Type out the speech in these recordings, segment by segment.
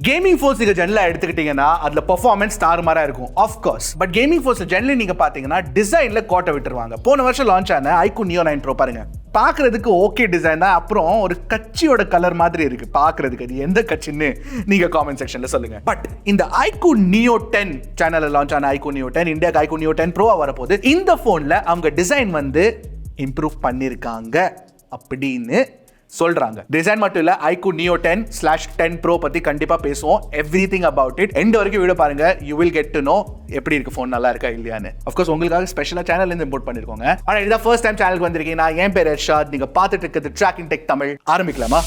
Gaming phones நீங்க ஜெனரலா எடுத்துக்கிட்டீங்கன்னா அதுல பெர்ஃபார்மன்ஸ் தாறுமாறா இருக்கும் ஆஃப் கோர்ஸ். பட் கேமிங் ஃபோன்ஸ்ல ஜெனரலி நீங்க பாத்தீங்கன்னா டிசைன்ல கோட்டை விட்டுருவாங்க. போன வருஷம் லான்ச் ஆன iQOO Neo 9 Pro பாருங்க, பார்க்கறதுக்கு ஓகே டிசைன் தான், அப்புறம் ஒரு கட்சியோட கலர் மாதிரி இருக்கு பார்க்கறதுக்கு. அது எந்த கட்சின்னு நீங்க காமெண்ட் செக்ஷன்ல சொல்லுங்க. பட் இந்த iQOO Neo 10 சேனல்ல லான்ச் ஆன iQOO Neo 10 இந்தியாக்கு iQOO Neo 10 Pro வரப்போகுது. இந்த போன்ல அவங்க டிசைன் வந்து இம்ப்ரூவ் பண்ணிருக்காங்க அப்படின்னு சொல்றாங்க. டிசைன் மட்டும் இல்ல, iQOO Neo 10/10 Pro பத்தி கண்டிப்பா பேசுவோம். Everything about it. எண்ட் வரைக்கும் வீடியோ பாருங்க, you will get to know எப்படி இருக்கு ஃபோன் நல்லா இருக்கா இல்லையான்னு. ஆஃப் கோர்ஸ் உங்களுக்காக ஸ்பெஷலா சேனல்ல இருந்து இம்போர்ட் பண்ணிருக்கோங்க. ஆனா இதான் ஃபர்ஸ்ட் டைம் சேனலுக்கு வந்திருக்கீங்க. நான் என் பேர் எர்ஷாத், நீங்க பார்த்துட்டு இருக்கிறது Trakin Tech தமிழ். ஆரம்பிக்கலாமா?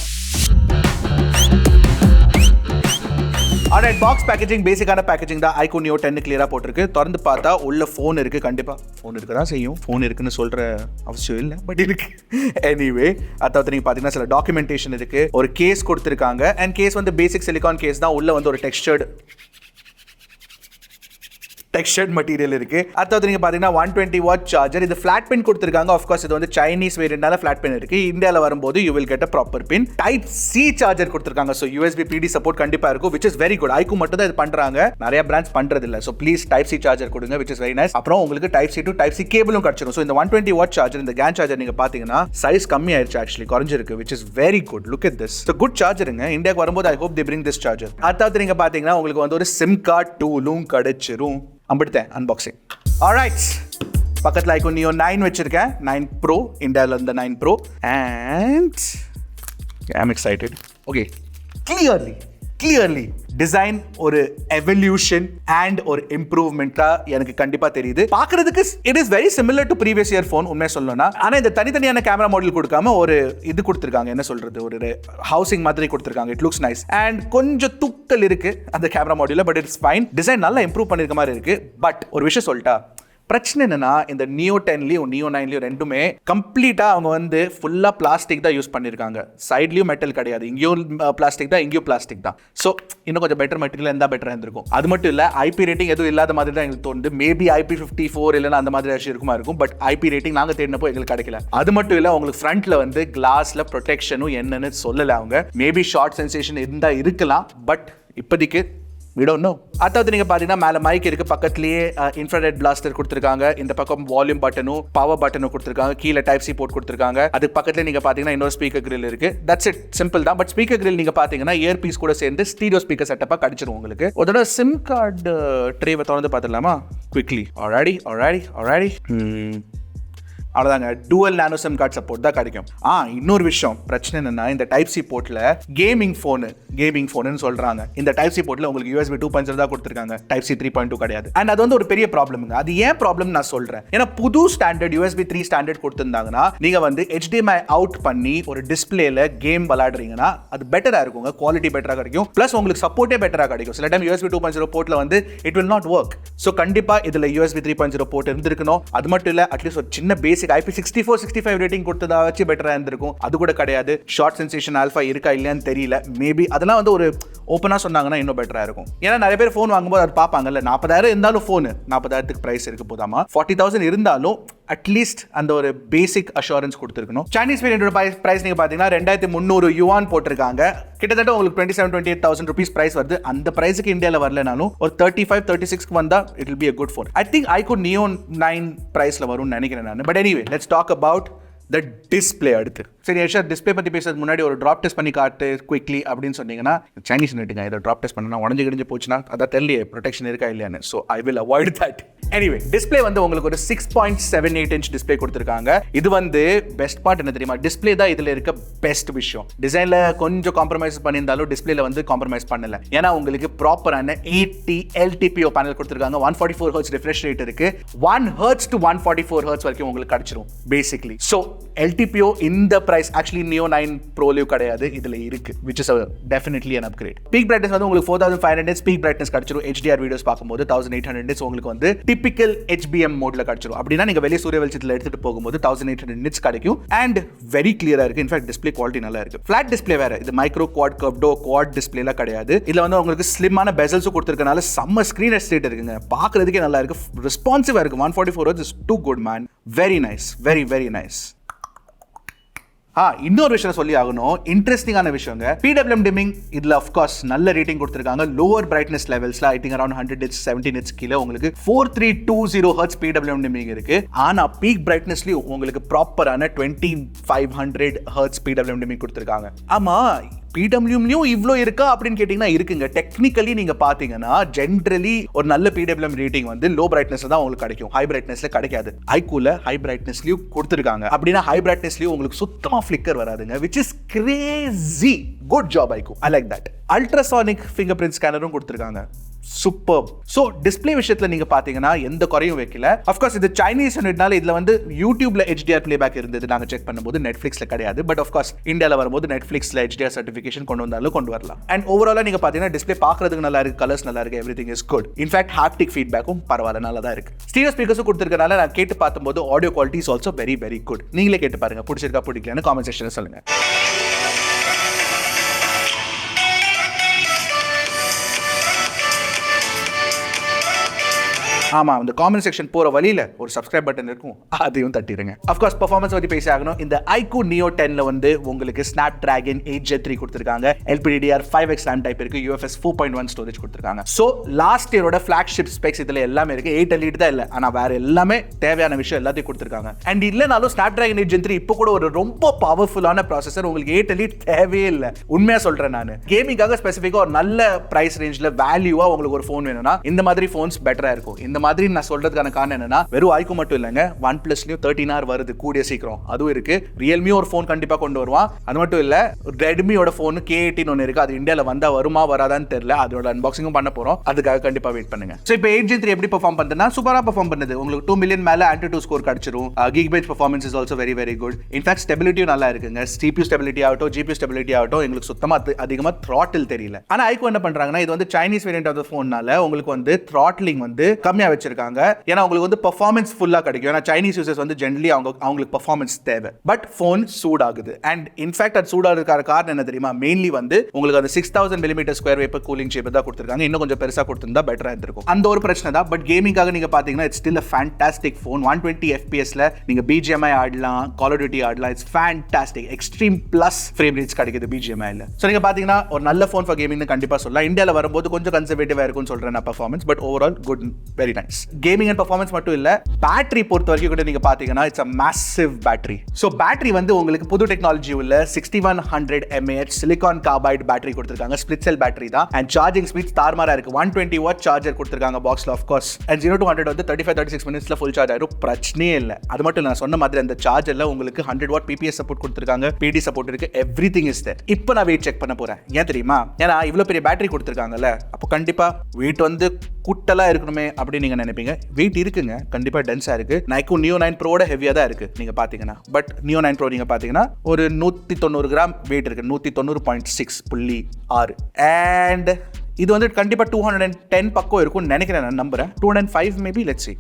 ஆல்ரைட், பாக்ஸ் பேக்கேஜிங் பேசிக்கான பேக்கேஜிங் தான் iQOO Neo 10 கிளியரா போட்டிருக்கு. திறந்து பார்த்தா உள்ள ஃபோன் இருக்கு. கண்டிப்பா ஃபோன் இருக்க தான் செய்யும், ஃபோன் இருக்குன்னு சொல்ற அவசியம் இல்லை, பட் இருக்கு. எனிவே, அதாவது நீங்க பாத்தீங்கன்னா சில டாக்குமெண்டேஷன் இருக்கு, ஒரு கேஸ் கொடுத்துருக்காங்க. அண்ட் கேஸ் வந்து பேசிக் சிலிகான் கேஸ் தான். உள்ள வந்து ஒரு டெக்ஸ்டர்ட் மெட்டீரியல் இருக்கு. அதாவது நீங்க பாத்தீங்கன்னா 120 வாட் சார்ஜர். இது ஃபிளாட் பின் கொடுத்திருக்காங்க. ஆஃப் கோர்ஸ் இது வந்து சைனீஸ் வேரியன்ட்னால ஃபிளாட் பின் இருக்கு. இந்தியால வரும்போது you will get a proper pin. Type C charger கொடுத்திருக்காங்க. சோ USB PD சப்போர்ட் கண்டிப்பா இருக்கும், which is very good. iQOO மட்டும் தான் இது பண்றாங்க, நிறைய பிராண்ட்ஸ் பண்றது இல்ல. So please type C charger கொடுங்க, which is very nice. அப்புறம் உங்களுக்கு type C to type C கேபிளும் கிடைச்சிடும். சோ இந்த 120 வாட் சார்ஜர், இந்த கேன் சார்ஜர் நீங்க பாத்தீங்கன்னா சைஸ் கம்மி ஆயிருச்சு, ஆக்சுவலி குறைஞ்சிருக்கு, which is very good. Look at this. So good சார்ஜருங்க. இந்தியாக்கு வரும்போது I hope they bring this charger. அதாவது நீங்க பாத்தீங்கன்னா உங்களுக்கு வந்து ஒரு சிம் கார்டு டூலும் கிடைச்சிரும். அம்பிடுத்தேன் அன்பாக்சிங். ஆல்ரைட், பக்கத்தில் iQOO Neo 9 வச்சிருக்கேன், 9 Pro, இந்தியாவில் இருந்த 9 Pro, and I'm excited. Okay, clearly design ஒரு எவல்யூஷன் அண்ட் ஒரு இம்ப்ரூவ்மெண்டா எனக்கு கண்டிப்பா தெரியுது. பார்க்கிறதுக்கு it is very similar to previous year phone உண்மையா சொல்லணும்னா. ஆனா இந்த தனித்தனியான கேமரா மாடல் கொடுக்காம ஒரு இது கொடுத்துருக்காங்க, என்ன சொல்றது, ஒரு ஹவுசிங் மாதிரி கொடுத்துருக்காங்க. இட் லுக்ஸ் நைஸ் அண்ட் கொஞ்சம் தூக்கல் இருக்கு அந்த கேமரா மாடல்ல, பட் இட்ஸ் ஃபைன். டிசைன் நல்லா இம்ப்ரூவ் பண்ணிருக்க மாதிரி இருக்கு. பட் ஒரு விஷயம் சொல்லிட்டா, பிரச்சனை என்னன்னா இந்த Neo 10லயும் Neo 9லயும் ரெண்டுமே கம்ப்ளீட்டா அவங்க வந்து ஃபுல்லா பிளாஸ்டிக் தான் யூஸ் பண்ணிருக்காங்க. சைட்லயும் மெட்டல் கிடையாது, இங்கேயும் பிளாஸ்டிக் தான், இங்கேயும் பிளாஸ்டிக் தான். ஸோ இன்னும் கொஞ்சம் பெட்டர் மெட்டீரியல் இருந்தால் பெட்டராக இருந்திருக்கும். அது மட்டும் இல்லை, IP ரேட்டிங் எதுவும் இல்லாத மாதிரி தான் எங்களுக்கு தோணுது. மேபி IP54 இல்லைன்னா அந்த மாதிரி ஆச்சு இருக்கும். பட் IP ரேட்டிங் நாங்கள் தேடினப்போ எங்களுக்கு கிடைக்கல. அது மட்டும் இல்லை, உங்களுக்கு ஃப்ரண்ட்ல வந்து கிளாஸ்ல ப்ரொடெக்ஷனும் என்னன்னு சொல்லலை அவங்க. மேபி ஷார்ட் சென்சேஷன் இருந்தால் இருக்கலாம், பட் இப்போதைக்கு we don't know. அதாவது நீங்க பாத்தீங்கன்னா மேல மைக் இருக்கு, பக்கத்துலயே இன்ஃப்ராரெட் பிளாஸ்டர் கொடுத்திருக்காங்க, இந்த பக்கம் வால்யூம் பட்டனும் பவர் பட்டனும் கொடுத்திருக்காங்க, கீழே டைப் சி போர்ட் கொடுத்திருக்காங்க. அதுக்கு பக்கத்துல நீங்க பாத்தீங்கன்னா இன்னொரு ஸ்பீக்கர் கிரில் இருக்கு. தட்ஸ் இட், சிம்பிள் தான். பட் ஸ்பீக்கர் கிரில் நீங்க பாத்தீங்கன்னா இயர் பீஸ் கூட சேர்ந்து ஸ்டீரியோ ஸ்பீக்கர் செட்டப்பா கிடைச்சிரும் உங்களுக்கு. ஒரு சிம் கார்டு ட்ரேவை திறந்து பார்த்துடலாமா குவிக்லி? already அவ்வளோதாங்க, டூவல் நானோ சிம் கார்டு சப்போர்ட் தான் கிடைக்கும். இன்னொரு விஷயம், பிரச்சனை என்னன்னா இந்த டைப் சி போர்ட்ல கேமிங் ஃபோனு சொல்றாங்க. இந்த டைப் சி போர்ட்ல உங்களுக்கு USB 2.0 தான் கொடுத்துருக்காங்க, டைப் சி 3.2 கிடையாது. அண்ட் அது வந்து ஒரு பெரிய ப்ராப்ளம்ங்க. அது ஏன் ப்ராப்ளம் நான் சொல்றேன், ஏன்னா புது ஸ்டாண்டர்ட் USB 3 ஸ்டாண்டர்ட் கொடுத்திருந்தாங்கன்னா நீங்க வந்து HDMI அவுட் பண்ணி ஒரு டிஸ்பிளேல கேம் விளையாடுறீங்கன்னா அது பெட்டரா இருக்குங்க, குவாலிட்டி பெட்டரா கிடைக்கும், பிளஸ் உங்களுக்கு சப்போர்ட்டே பெட்டரா கிடைக்கும். சில டைம் USB 2.0 போர்ட்ல வந்து it will not work. So கண்டிப்பா இதுல USB 3.0 போர்ட் இருந்திருக்கணும். அது மட்டும் இல்ல, அட்லீஸ்ட் ஒரு சின்ன பேசிக் IP64 65 ரேட்டிங் கொடுத்ததா வச்சு பெட்டரா இருந்திருக்கும். அது கூட கிடையாது. ஷார்ட் சென்சேஷன் ஆல்பா இருக்கா இல்லையான்னு தெரியல. மேபி அதெல்லாம் வந்து ஒரு ஓப்பனா சொன்னாங்கன்னா இன்னும் பெட்டரா இருக்கும். ஏன்னா நிறைய பேர் ஃபோன் வாங்கும்போது அது பார்ப்பாங்கல்ல, 40,000 இருந்தாலும் ஃபோன் 40,000 பிரைஸ் இருக்கு போதாமா, 40,000 இருந்தாலும் அட்லீஸ்ட் அந்த ஒரு பேசிக் அஷூரன்ஸ் கொடுத்துருக்கணும். சைனீஸ் வேரியண்டோட பிரைஸ் நீங்க பாத்தீங்கன்னா 2300 யுவான் போட்டிருக்காங்க. கிட்டத்தட்ட உங்களுக்கு 27,000-28,000 rupees பிரைஸ் வருது. அந்த பிரைஸுக்கு இந்தியாவில் வரலனாலும் ஒரு 35-36 வந்தா it will be a good phone. I think iQOO Neo 9 பிரைஸ்ல வரும்னு நினைக்கிறேன் நான். But anyway, let's talk about the display. அடுத்து சரி யஷா, டிஸ்பிளே பத்தி பேசுறதுக்கு முன்னாடி ஒரு டிராப் டெஸ்ட் பண்ணி காட்டு குவிக்லி அப்படின்னு சொன்னீங்கன்னா, சைனீஸ் நெட்டுங்க, இதை டிராப் டெஸ்ட் பண்ணா உடஞ்சு கிழிஞ்சு போச்சுன்னா அதான் தெரியலையே ப்ரொடெக்ஷன் இருக்கா இல்லையான்னு. So I will avoid that. Anyway, display வந்து உங்களுக்கு ஒரு 6.78 inch டிஸ்பிளே கொடுத்துருக்காங்க. இது வந்து பெஸ்ட் பார்ட் என்ன தெரியுமா, டிஸ்பிளே தான் இதுல இருக்க பெஸ்ட் விஷயம். டிசைன்ல கொஞ்சம் காம்ப்ரமைஸ் பண்ணியிருந்தாலும் டிஸ்பிளேல வந்து காம்ப்ரமைஸ் பண்ணல. ஏன்னா உங்களுக்கு ப்ராப்பரான 80 LTPO பேனல் கொடுத்துருக்காங்க. 144 Hz ரிஃப்ரெஷ் ரேட் இருக்கு. 1 Hz to 144 Hz வரைக்கும் உங்களுக்கு கிடைச்சிரும் பேசிக்லி. ஸோ LTPO இந்த பிரைஸ் ஆக்சுவலி Neo 9 Pro-லயும் கிடையாது, இதுல இருக்கு, which is definitely an upgrade. Peak brightness வந்து உங்களுக்கு 4500 nits பீக் பிரைட்னஸ் கிடைச்சிரும். HDR வீடியோஸ் பார்க்கும்போது 1800 nits உங்களுக்கு வந்து டிபிக்கல் HBM மோட்ல கிடைச்சிரும். அப்படின்னா நீங்க வெளியே சூரிய வெளிச்சத்துல எடுத்துட்டு போகும்போது 1800 nits கிடைக்கும். அண்ட் வெரி கிளியரா இருக்கு. இன்ஃபேக்ட் டிஸ்பிளே குவாலிட்டி நல்லா இருக்கு. ஃபிளாட் டிஸ்பிளே வேற, இது மைக்ரோ குவாட் கர்வ்டோ குவாட் டிஸ்பிளேல கிடையாது. இதுல வந்து உங்களுக்கு ஸ்லிம்மான பெசல்ஸும் கொடுத்திருக்கனால செம்ம ஸ்கிரீன் எஸ்டேட் இருக்குங்க, பார்க்கிறதுக்கே நல்லா இருக்கு, ரெஸ்பான்சிவா இருக்கு. 144 Hz is too good man, very nice, very nice. இன்னொரு விஷயம் சொல்லி ஆகணும், இன்ட்ரெஸ்டிங்கான விஷயங்க. PWM dimming இதுல of course நல்ல ரேட்டிங் கொடுத்திருக்காங்க. லோவர் பிரைட்னஸ் லெவல்ஸ்ல I think around 100 Hz 70 Hz கீழ உங்களுக்கு 4320 Hz PWM dimming இருக்கு. ஆனா பீக் பிரைட்னஸ்லயும் உங்களுக்கு ப்ராப்பரான 2500 Hz PWM dimming கொடுத்திருக்காங்க. ஆமா, PWMலயும் இவ்ளோ இருக்கா அப்படின்னு கேட்டீங்கன்னா இருக்குங்க. டெக்னிக்கலி நீங்க பாத்தீங்கன்னா ஜென்ரலி ஒரு நல்ல PWM ரேட்டிங் வந்து லோ பிரைட்னஸ்ல தான் உங்களுக்கு கிடைக்கும், ஹை பிரைட்னஸ்ல கிடைக்காது. iQOOல ஹை பிரைட்னஸ்லயும் கொடுத்திருக்காங்க. அப்படின்னா ஹை பிரைட்னஸ்லயும் உங்களுக்கு சுத்தமா ஃபிளிக்கர் வராதுங்க, which is crazy. Good job iQOO, I like that. Ultrasonic finger print ஸ்கேனரும் கொடுத்திருக்காங்க. சூப்பர். சோ டிஸ்ப்ளே விஷயத்துல நீங்க பாத்தீங்கன்னா எந்த குறையும் வைக்கல. ஆஃப் கோர்ஸ் இது சைனீஸ் யூனிட்னால இதுல வந்து யூடியூப்ல HDR பிளேபேக் இருந்தது, நாங்க செக் பண்ணும்போது நெட்ஃபிளிக்ஸ்ல கிடையாது. பட் ஆஃப் கோர்ஸ் இந்தியால வரும்போது நெட்ஃபிளிக்ஸ்ல HDR சர்டிஃபிகேஷன் கொண்டு வந்தாலும் கொண்டு வரலாம். அண்ட் ஓவராலா நீங்க பாத்தீங்கன்னா டிஸ்ப்ளே பாக்குறதுக்கு நல்லா இருக்கு, கலர்ஸ் நல்லா இருக்கு, everything is good. In fact haptic ஃபீட்பேக்கும் பரவாயில்ல, நல்லா தான் இருக்கு. ஸ்டீரியோ ஸ்பீக்கர்ஸும் கொடுத்திருக்கனால நான் கேட்டு பார்க்கும்போது audio quality is also very very good. நீங்களே கேட்டு பாருங்க, பிடிச்சிருக்கா பிடிக்கலன்னு காமெண்ட் செக்ஷன்ல சொல்லுங்க. ஆமா, அந்த காமெண்ட் செக்ஷன் போற வழியில ஒரு சப்ஸ்கிரைப் பட்டன் இருக்கும், அதையும் தட்டிடுங்க. ஆஃப் கோர்ஸ் பெர்ஃபார்மன்ஸ் பத்தி பேசி ஆகணும். இந்த iQOO Neo 10ல வந்து உங்களுக்கு Snapdragon 8 Gen 3 கொடுத்திருக்காங்க. LPDDR5X RAM டைப் இருக்கு. UFS 4.1 ஸ்டோரேஜ் கொடுத்திருக்காங்க. சோ லாஸ்ட் இயரோட ஃபிளாக்ஷிப் ஸ்பெக்ஸ் இதுல எல்லாமே இருக்கு. 8 LED தான் இல்ல, ஆனா வேற எல்லாமே தேவையான விஷயம் எல்லாத்தையும் கொடுத்திருக்காங்க. அண்ட் இல்லனாலும் Snapdragon 8 Gen 3 இப்போ கூட ஒரு ரொம்ப பவர்ஃபுல்லான ப்ராசஸர். உங்களுக்கு 8 LED தேவையே இல்ல, உண்மையா சொல்றேன் நான். கேமிங்காக ஸ்பெசிஃபிக்கா ஒரு நல்ல பிரைஸ் ரேஞ்ச்ல வேல்யூவா உங்களுக்கு ஒரு ஃபோன் வேணும்னா இந்த மாதிரி ஃபோன்ஸ் பெட்டரா இருக்கும். இந்த மாதிரி நான் சொல்றதுக்கான காரணம் என்னன்னா, வெறும் iQOO மட்டும் இல்லங்க, OnePlusலயும் 13R வருது கூடிய சீக்கிரம், அதுவும் இருக்கு. Realme ஒரு ஃபோன் கண்டிப்பா கொண்டு வருவான். அது மட்டும் இல்ல, Redmiயோட ஃபோன் K18 ஒன்னு இருக்கு, அது இந்தியால வந்தா வருமா வராதான்னு தெரியல. அதோட அன்பாக்சிங்கும் பண்ண போறோம், அதுக்காக கண்டிப்பா வெயிட் பண்ணுங்க. சோ இப்போ 8 Gen 3 எப்படி பெர்ஃபார்ம் பண்ணுதுன்னா சூப்பரா பெர்ஃபார்ம் பண்ணுது. உங்களுக்கு 2 மில்லியன் மேல Antutu ஸ்கோர் கிடைச்சிரும். Geekbench performance is also very very good. In fact ஸ்டெபிலிட்டியும் நல்லா இருக்குங்க. CPU ஸ்டெபிலிட்டி ஆகட்டும், GPU ஸ்டெபிலிட்டி ஆகட்டும், எங்களுக்கு சுத்தமா அதிகமா throttle தெரியல. ஆனா iQOO என்ன பண்றாங்கன்னா, இது வந்து சைனீஸ் வேரியன்ட் ஆஃப் தி ஃபோன்னால உங்களுக்கு வந்து throttling வந்து கம்மியா வச்சிருக்காங்க. ஏன்னா உங்களுக்கு வந்து பெர்ஃபார்மன்ஸ் ஃபுல்லா கிடைக்கும். ஏன்னா சைனீஸ் யூசர்ஸ் வந்து ஜெனரலி அவங்களுக்கு பெர்ஃபார்மன்ஸ் தேவை. பட் ஃபோன் சூடாகுது. அண்ட் இன்ஃபேக்ட் அது சூடாகிறதுக்கான காரணம் என்ன தெரியுமா? மெயின்லி வந்து உங்களுக்கு அந்த 6000 millimetre square vapour cooling chamber தான் கொடுத்திருக்காங்க. இன்னும் கொஞ்சம் பெருசா கொடுத்திருந்தா பெட்டரா இருந்திருக்கும். அந்த ஒரு பிரச்சனை தான். பட் கேமிங்காக நீங்க பாத்தீங்கன்னா it's still a fantastic phone. 120 FPSல நீங்க BGMI ஆடலாம், Call of Duty ஆடலாம். It's fantastic. Extreme plus frame rates கிடைக்குது BGMIல. சோ நீங்க பாத்தீங்கன்னா ஒரு நல்ல ஃபோன் ஃபார் கேமிங்னு கண்டிப்பா சொல்லலாம். இந்தியால வரும்போது கொஞ்சம் கன்சர்வேட்டிவா இருக்கும்னு சொல்றேன் நான் performance. But overall good, very nice. Gaming and performance மட்டும் இல்ல, பேட்டரி பொறுத்த வரைக்கும் கூட நீங்க பாத்தீங்கன்னா it's a massive battery. So battery வந்து உங்களுக்கு புது டெக்னாலஜி உள்ள 6100 mAh சிலிகான் கார்பைட் பேட்டரி கொடுத்திருக்காங்க. ஸ்பிளிட் செல் பேட்டரி தான். அண்ட் சார்ஜிங் ஸ்பீட் தாறுமாறா இருக்கு. 120 வாட் சார்ஜர் கொடுத்திருக்காங்க பாக்ஸ்ல. ஆஃப் கோர்ஸ் அண்ட் 0 to 100 வந்து 35-36 மினிட்ஸ்ல ஃபுல் சார்ஜ் ஆயிடும், பிரச்சனையே இல்ல. அது மட்டும் இல்ல, நான் சொன்ன மாதிரி அந்த சார்ஜர்ல உங்களுக்கு 100 வாட் PPS சப்போர்ட் கொடுத்திருக்காங்க, PD சப்போர்ட் இருக்கு, எவ்ரிதிங் இஸ் தேர். இப்போ நான் வெயிட் செக் பண்ண போறேன். ஏன் தெரியுமா? ஏன்னா இவ்வளவு பெரிய பேட்டரி கொடுத்திருக்காங்கல்ல, அப்போ கண்டிப்பா வெயிட் வந்து குட்டலா இருக்கணுமே அப்படின்னு நீங்க நினைப்பீங்க. வெயிட் இருக்குங்க, கண்டிப்பா டென்ஸா இருக்கு. iQOO Neo 9 Proட ஹெவியா தான் இருக்கு நீங்க பாத்தீங்கன்னா. பட் Neo 9 Pro நீங்க பாத்தீங்கன்னா ஒரு 190 கிராம் வெயிட் இருக்கு, 190.6. அண்ட் இது வந்து கண்டிப்பா 210 பக்கம் இருக்கும் நினைக்கிறேன், நான் நம்புறேன். 205 மேபி, லெட்ஸ் see.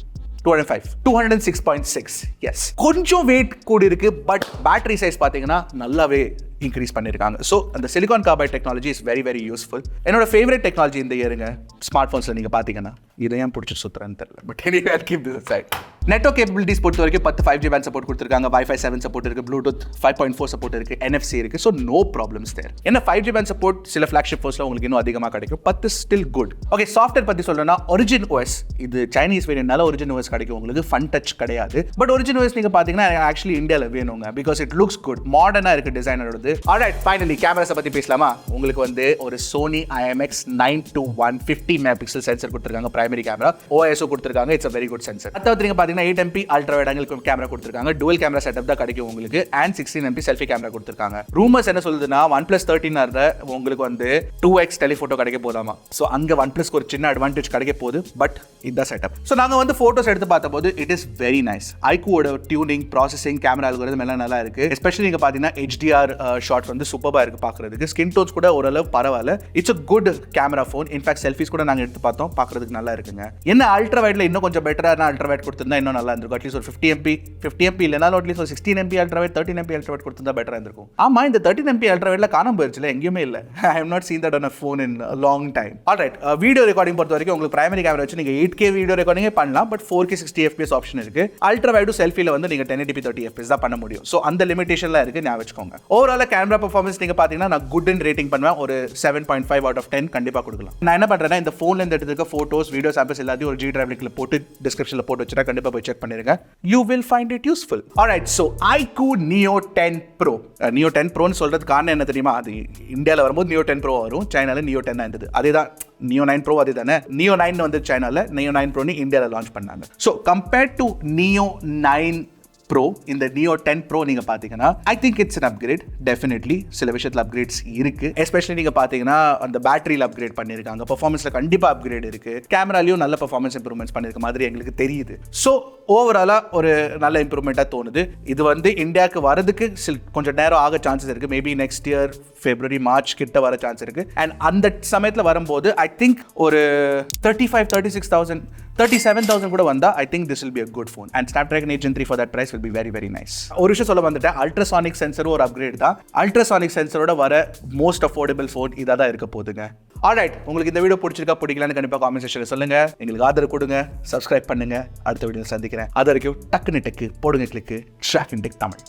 206.6. எஸ், கொஞ்சம் வெயிட் கூடி இருக்கு. பட் பேட்டரி சைஸ் பாத்தீங்கன்னா நல்லாவே இன்க்ரீஸ் பண்ணிருக்காங்க. ஸோ அந்த silicon carbide technology is very very useful. என்னோட ஃபேவரட் டெக்னாலஜி இந்த இயருங்க ஸ்மார்ட் ஃபோன்ஸ்ல நீங்க பாத்தீங்கன்னா. இதை ஏன் பிடிச்சி சுத்துறேன்னு தெரியல, but anyway I'll keep this aside. Network capabilities பொறுத்த வரைக்கும் 10 5G பேண்ட் சப்போர்ட் கொடுத்திருக்காங்க, Wi-Fi 7 சப்போர்ட் இருக்கு, Bluetooth 5.4 சப்போர்ட் இருக்கு, NFC இருக்கு. ஸோ நோ ப்ராப்ளம்ஸ் தேர். என்ன 5G பேண்ட் சப்போர்ட் சில ஃபிளாக்ஷிப் ஃபோன்ஸ்ல உங்களுக்கு இன்னும் அதிகமாக கிடைக்கும். 10 ஸ்டில் குட். ஓகே, சாஃப்ட்வேர் பத்தி சொல்லணும்னா Origin OS இது சைனீஸ் வேரியன்ட்னால Origin OS கிடைக்கும் உங்களுக்கு. ஃபன் டச் கிடையாது. பட் Origin OS நீங்க பாத்தீங்கன்னா ஆக்சுவலி இந்தியால வேணுங்க, பிகாஸ் இட் லுக்ஸ் குட், மாடர்னா இருக்கு டிசைனரோடது. ஆல்ரைட், ஃபைனலி கேமராஸை பத்தி பேசலாமா? உங்களுக்கு வந்து ஒரு Sony IMX 921 50 மெகாபிக்சல் சென்சர் கொடுத்திருக்காங்க, பிரைமரி கேமரா. OIS கொடுத்திருக்காங்க, it's a very good sensor. அதாவது நீங்க பாத்தீங்கன்னா 8MP ultra wide angle camera கொடுத்திருக்காங்க, டுவல் கேமரா செட்டப் தான் கிடைக்கும் உங்களுக்கு. அண்ட் 16MP செல்ஃபி கேமரா கொடுத்திருக்காங்க. ரூமர்ஸ் என்ன சொல்லுதுன்னா OnePlus 13R உங்களுக்கு வந்து 2x டெலிஃபோட்டோ கிடைக்க போதாமா. ஸோ அங்க OnePlusக்கு ஒரு சின்ன அட்வான்டேஜ் கிடைக்க போகுது. பட் இதுதான் செட்டப். ஸோ நாங்க வந்து போட்டோஸ் எடுத்து பார்த்தபோது இட் இஸ் வெரி நைஸ். iQOOட டியூனிங், ப்ராசஸிங், கேமரா அல்கோரிதம் எல்லாம் நல்லா இருக்கு. எஸ்பெஷலி நீங்க பாத்தீங்கன்னா HDR ஷாட் வந்து சூப்பரா இருக்கு பாக்குறதுக்கு. ஸ்கின் டோன்ஸ் கூட ஓரளவு பரவாயில்ல. It's a good camera phone. In fact selfish கூட நாங்க எடுத்து பார்த்தோம், பாக்குறதுக்கு நல்லா இருக்குங்க. என்ன அல்ட்ரா வைட்ல இன்னும் கொஞ்சம் பெட்டரான அல்ட்ரா வைட் கொடுத்திருந்தா இன்னும் நல்லா இருந்திருக்கும். அட்லீஸ்ட் ஒரு 50 MP இல்லைனாலும் அட்லீஸ்ட் ஒரு 16 MP ultra wide 13 MP ultra wide கொடுத்தா பெட்டராக இருந்திருக்கும். ஆமா, இந்த 13 MP அல்ட்ரா வைட்ல காணாம போயிருச்சுல, எங்கேயுமே இல்லை. I have not seen that on a phone in long time. Alright, video recording பொறுத்த வரைக்கும் உங்களுக்கு பிரைமரி கேமரா வச்சு நீங்கள் 8K வீடியோ ரெக்கார்டிங்கே பண்ணலாம். பட் 4K 60 FPS ஆப்ஷன் இருக்கு. அல்ட்ரா வைடு செல்ஃபியில் வந்து நீங்கள் 1080p 30 FPS தான் பண்ண முடியும். ஸோ அந்த லிமிடேஷன்லாம் இருக்கு, ஞாபகம் வச்சுக்கோங்க. ஓவரால் கேமரா பர்ஃபார்மன்ஸ் நீங்கள் பார்த்தீங்கன்னா நான் குட் அண்ட் ரேட்டிங் பண்ணுவேன். ஒரு 7.5 out of 10 கண்டிப்பாக கொடுக்கலாம். நான் என்ன பண்ணுறேன்னா, இந்த ஃபோன்ல இருந்து எடுத்துக்க ஃபோட்டோஸ் வீடியோ சாம்பிள்ஸ் எல்லாத்தையும் ஒரு G drive லிங்க்ல போட்டு டிஸ்கிரிப்ஷனில் போட்டு வச்சுட்டா கண்டிப்பாக போய் செக் பண்ணிருங்க. You will find it useful. Alright, so iQOO Neo 10 Pro. Neo 10 Proன்னு சொல்றது காரணம் என்ன தெரியுமா? அது இந்தியாவில் வரும்போது Neo 10 Pro வரும், சைனால Neo 10 தான் இருந்தது. அதே தான் Neo 9 Pro, அதே தானே. Neo 9 வந்து சைனால, Neo 9 Pro இந்தியாவில் லான்ச் பண்ணாங்க. So compared to Neo 9 Pro, இந்த Neo 10 Pro நீங்க பாத்தீங்கன்னா I think it's an upgrade. Definitely சில விஷயத்துல அப்கிரேட்ஸ் இருக்கு. எஸ்பெஷலி நீங்க பாத்தீங்கன்னா அந்த பேட்டரியில அப்கிரேட் பண்ணிருக்காங்க, பெர்ஃபார்மன்ஸ்ல கண்டிப்பா அப்கிரேட் இருக்கு, கேமராலையும் நல்ல பெர்ஃபார்மன்ஸ் இம்ப்ரூவ்மெண்ட்ஸ் பண்ணிருக்க மாதிரி எங்களுக்கு தெரியுது. ஸோ ஓவராலா ஒரு நல்ல இம்ப்ரூவ்மெண்ட்டாக தோணுது. இது வந்து இந்தியாவுக்கு வரதுக்கு கொஞ்சம் நேரம் ஆக சான்சஸ் இருக்கு. Maybe next year February March கிட்ட வர சான்ஸ் இருக்கு. அண்ட் அந்த சமயத்தில் வரும்போது ஐ திங்க் ஒரு 37,000 கூட வந்தா I think this will be a good phone, and Snapdragon 8 Gen 3 for that price will be very very nice. ஒரு விஷயம் சொல்ல வந்துட்டேன், அல்ட்ராசானிக் சென்சரும் ஒரு அப்கிரேட் தான். அல்ட்ராசானிக் சென்சரோட வர மோஸ்ட் அஃபோர்டபுள் ஃபோன் இதாக தான் இருக்க போகுதுங்க. ஆல்ரைட், உங்களுக்கு இந்த வீடியோ பிடிச்சிருக்கா பிடிக்கலான்னு கண்டிப்பாக காமெண்ட் செக்ஷனில் சொல்லுங்க. எங்களுக்கு ஆதரவு கொடுங்க, சப்ஸ்கிரைப் பண்ணுங்க. அடுத்த வீடியோ சந்திக்கிறேன். அது வரைக்கும் டக்குன்னு டெக்கு போடுங்க, கிளிக்கு Trakin Tech தமிழ்.